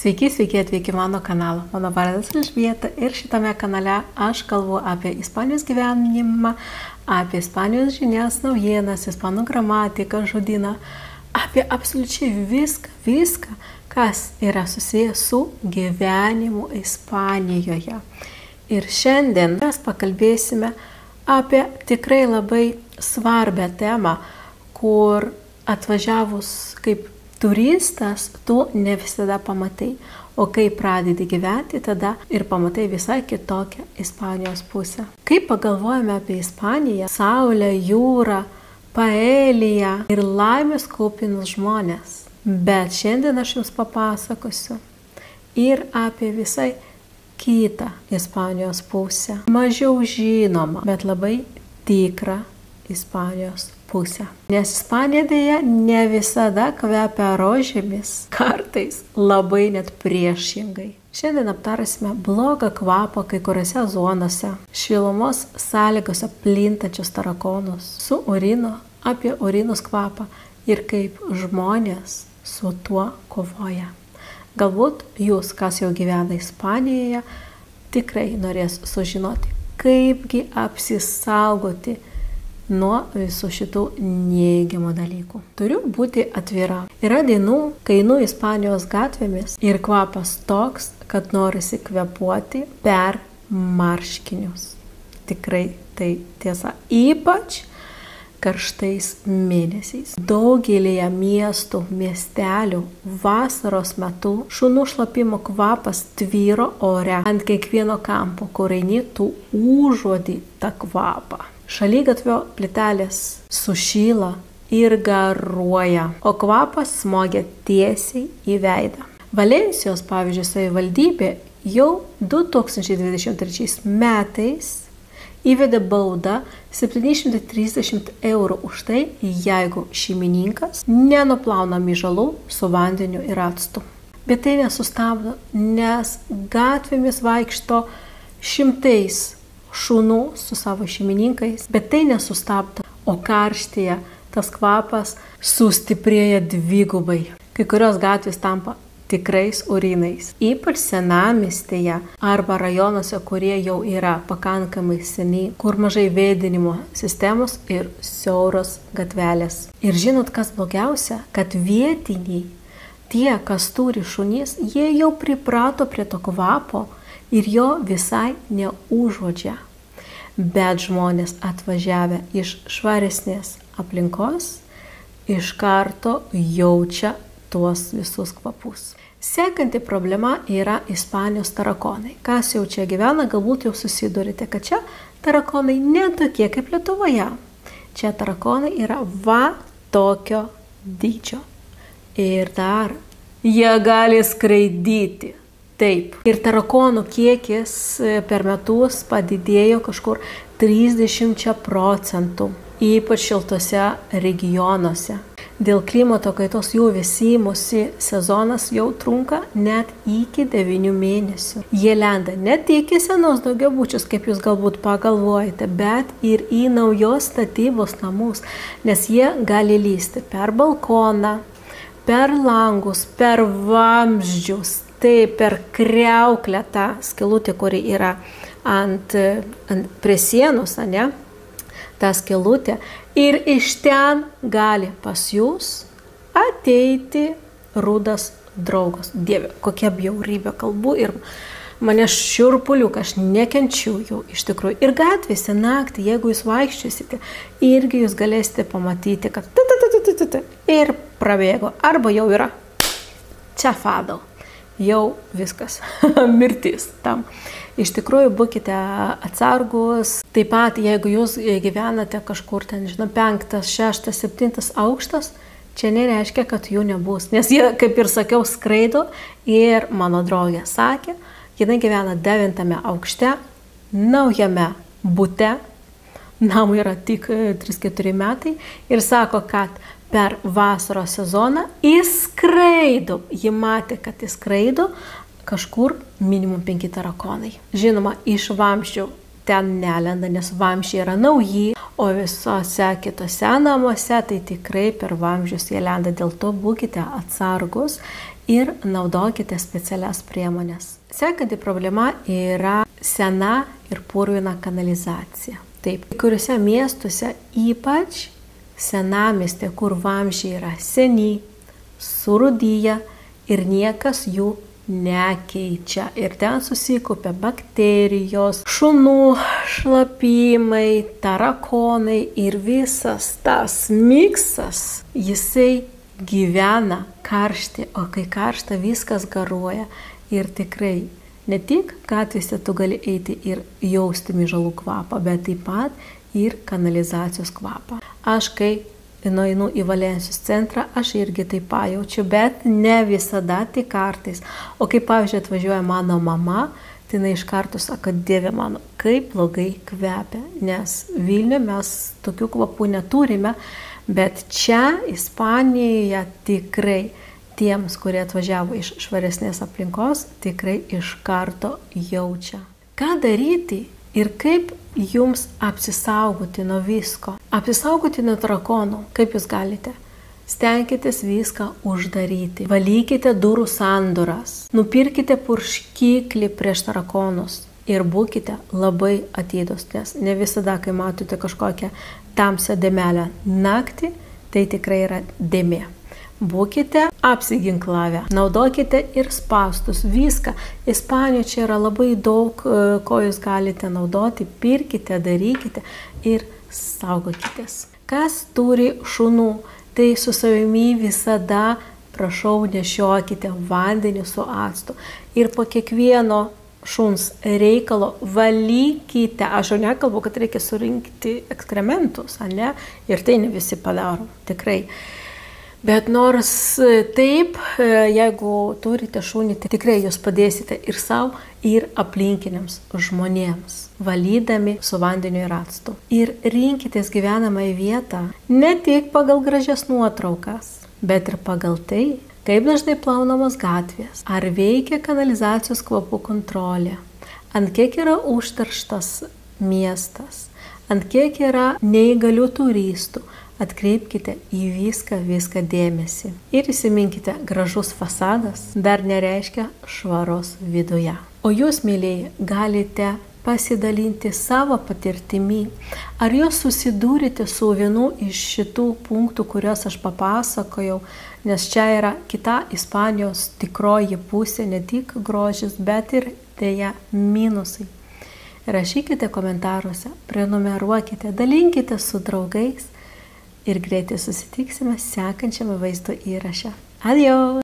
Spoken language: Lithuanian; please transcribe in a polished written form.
Sveiki, sveiki atvykę į mano kanalą. Mano vardas Elžbieta ir šitame kanale aš kalbu apie Ispanijos gyvenimą, apie Ispanijos žinias, naujienas, ispanų gramatiką, žodyną, apie absoliučiai viską, kas yra susijęs su gyvenimu Ispanijoje. Ir šiandien mes pakalbėsime apie tikrai labai svarbią temą, kur atvažiavus kaip turistas, tu ne visada pamatai, o kai pradedi gyventi, tada ir pamatai visai kitokią Ispanijos pusę. Kai pagalvojame apie Ispaniją, saulę, jūrą, paeliją ir laimės kupinus žmonės. Bet šiandien aš jums papasakosiu ir apie visai kitą Ispanijos pusę. Mažiau žinomą, bet labai tikrą Ispanijos pusę. Nes Ispanija dėja ne visada kvepia rožėmis, kartais labai net priešingai. Šiandien aptarsime blogą kvapą kai kuriuose zonose, šilumos sąlygose plintančius tarakonus, su urino, apie urinus kvapą ir kaip žmonės su tuo kovoja. Galbūt jūs, kas jau gyvena Ispanijoje, tikrai norės sužinoti, kaipgi apsisaugoti nuo visų šitų neigiamų dalykų. Turiu būti atvira. Yra dienų, kai einu Ispanijos gatvėmis ir kvapas toks, kad norisi kvėpuoti per marškinius. Tikrai tai tiesa. Ypač karštais mėnesiais. Daugelėje miestų, miestelių vasaros metu šunų šlapimo kvapas tvyro ore. Ant kiekvieno kampo, kur eini, tu užuodi tą kvapą. Šaligatvio plytelės sušyla ir garuoja, o kvapas smogia tiesiai į veidą. Valensijos, pavyzdžiui, savivaldybė jau 2023 metais įvedė baudą 730 eurų už tai, jeigu šeimininkas nenuplauna myžalų su vandeniu ir actu. Bet tai nesustabdo, nes gatvėmis vaikšto šimtais šunų su savo šeimininkais, bet tai nesustabdo, o karštyje tas kvapas sustiprėja dvigubai. Kai kurios gatvės tampa tikrais urinais, ypač senamiestyje arba rajonuose, kurie jau yra pakankamai seniai, kur mažai vėdinimo sistemos ir siauros gatvelės. Ir žinot, kas blogiausia, kad vietiniai, tie, kas turi šunys, jie jau priprato prie to kvapo ir jo visai neužuodžia. Bet žmonės atvažiavę iš švaresnės aplinkos iš karto jaučia tuos visus kvapus. Sekanti problema yra Ispanijos tarakonai. Kas jau čia gyvena, galbūt jau susidurite, kad čia tarakonai ne tokie kaip Lietuvoje. Čia tarakonai yra va tokio dydžio. Ir dar jie gali skraidyti. Taip. Ir tarakonų kiekis per metus padidėjo kažkur 30%, ypač šiltose regionuose. Dėl klimato kaitos jų veisimosi sezonas jau trunka net iki 9 mėnesių. Jie lenda ne tik į senos daugiabučius, kaip jūs galbūt pagalvojate, bet ir į naujos statybos namus, nes jie gali lysti per balkoną, per langus, per vamzdžius. Tai per kriauklę tą skylutę, kuri yra prie sienos, ne? Ta skylutė. Ir iš ten gali pas jūs ateiti rudas draugas. Dieve, kokia bjaurybė kalbu ir mane šiurpuliuk, aš nekenčiu jų iš tikrųjų. Ir gatvėse naktį, jeigu jūs vaikščiosite, irgi jūs galėsite pamatyti, kad ir prabėgo. Arba jau yra čafado. Jau viskas, mirtis tam. Iš tikrųjų, būkite atsargus. Taip pat, jeigu jūs gyvenate kažkur ten, 5, 6, 7 aukštas, čia nereiškia, kad jų nebus. Nes jie, kaip ir sakiau, skraido ir mano draugė sakė, jinai gyvena 9 aukšte, naujame bute, namui yra tik 3-4 metai ir sako, kad per vasaros sezoną įskraido. Ji matė, kad įskraido kažkur minimum 5 tarakonai. Žinoma, iš vamzdžių ten nelenda, nes vamzdžiai yra nauji, o visose kitose namuose tai tikrai per vamzdžius jie lenda. Dėl to būkite atsargus ir naudokite specialias priemonės. Sekanti problema yra sena ir purvina kanalizacija. Taip, kai kuriuose miestuose, ypač senamiestė, kur vamzdžiai yra seni, surūdiję ir niekas jų nekeičia. Ir ten susikaupia bakterijos, šunų šlapimai, tarakonai ir visas tas miksas, jisai gyvena karšti, o kai karšta viskas garuoja. Ir tikrai ne tik gatvėse tu gali eiti ir jausti myžalų kvapą, bet taip pat ir kanalizacijos kvapą. Aš kai nueinu į Valensijos centrą, aš irgi tai pajaučiu, bet ne visada, tik kartais. O kai, pavyzdžiui, atvažiuoja mano mama, tai jinai iš karto sako, Dieve mano, kaip blogai kvepia, nes Vilniuje mes tokių kvapų neturime, bet čia, Ispanijoje, tikrai tiems, kurie atvažiavo iš švaresnės aplinkos, tikrai iš karto jaučia. Ką daryti ir kaip jums apsisaugoti nuo visko? Apsisaugoti nuo tarakonų, kaip jūs galite? Stenkitės viską uždaryti. Valykite durų sanduras. Nupirkite purškiklį prieš tarakonus. Ir būkite labai atidūs, nes ne visada, kai matote kažkokią tamsią dėmelę naktį, tai tikrai yra dėmė. Būkite apsiginklavę, naudokite ir spąstus, viską. Ispanijoje čia yra labai daug, ko jūs galite naudoti, pirkite, darykite ir saugokitės. Kas turi šunų, tai su savimi visada, prašau, nešiokite vandenį su actu. Ir po kiekvieno šuns reikalo valykite. Aš jau nekalbu, kad reikia surinkti ekskrementus, ne? Ir tai ne visi padaro, tikrai. Bet nors taip, jeigu turite šunį, tai tikrai jūs padėsite ir savo, ir aplinkiniams žmonėms, valydami su vandeniu ir actu. Ir rinkitės gyvenamąją vietą ne tik pagal gražias nuotraukas, bet ir pagal tai, kaip dažnai plaunamos gatvės, ar veikia kanalizacijos kvapų kontrolė, ant kiek yra užterštas miestas, ant kiek yra neįgalių turistų. Atkreipkite į viską dėmesį. Ir įsiminkite, gražus fasadas dar nereiškia švaros viduje. O jūs, mėlyje, galite pasidalinti savo patirtimi. Ar jūs susidūrite su vienu iš šitų punktų, kuriuos aš papasakojau, nes čia yra kita Ispanijos tikroji pusė, ne tik grožis, bet ir dėja minusai. Rašykite komentaruose, prenumeruokite, dalinkite su draugais. Ir greitai susitiksime sekančiame vaizdo įraše. Adios!